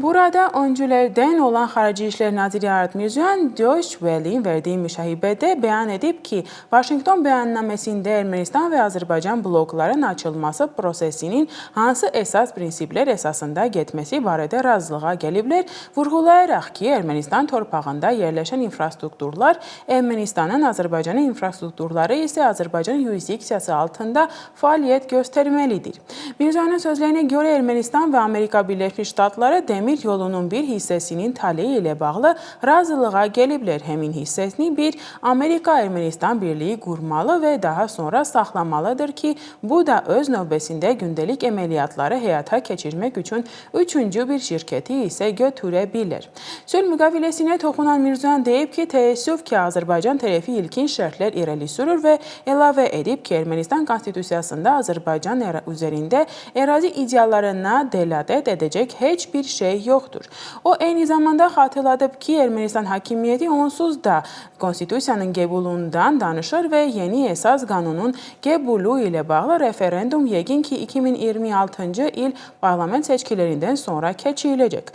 Burada öncülerden olan Xarici İşlər Naziri Arat Mirzoyan Deutsche Welle'nin verdiği müşahibədə beyan edib ki, Vaşinqton bəyannaməsində Ermənistan və Azərbaycan blokların açılması prosesinin hansı əsas prinsiplər əsasında getməsi barədə razılığa gəliblər, vurğulayaraq ki, Ermənistan torpağında yerləşən infrastrukturlar Ermənistanın, Azərbaycanın infrastrukturları isə Azərbaycan yurisdiksiyası altında fəaliyyət göstərməlidir. Mirzoyanın sözlərinə görə Ermənistan və Amerika Birləşmiş Ştatları Dəmir yolunun bir hissəsinin taleyi ilə bağlı razılığa gəliblər. Həmin hissəsini bir Amerika-Ermənistan birliyi qurmalı və daha sonra saxlamalıdır ki, bu da öz növbəsində gündəlik əməliyyatları həyata keçirmək üçün üçüncü bir şirkəti isə götürə bilər. Sülh müqaviləsinə toxunan Mirzoyan deyib ki, təəssüf ki, Azərbaycan tərəfi ilkin şərtlər irəli sürür və əlavə edib ki, Ermənistan konstitusiyasında Azərbaycan üzərində ərazi iddialarına dəlalət edəcək heç bir şey yoxdur. O, eyni zamanda xatırladıb ki, Ermənistan hakimiyyəti onsuz da konstitusiyanın qəbulundan danışır və yeni əsas qanunun qəbulu ilə bağlı referendum yəqin ki, 2026-cı il parlament seçkilərindən sonra keçiriləcək.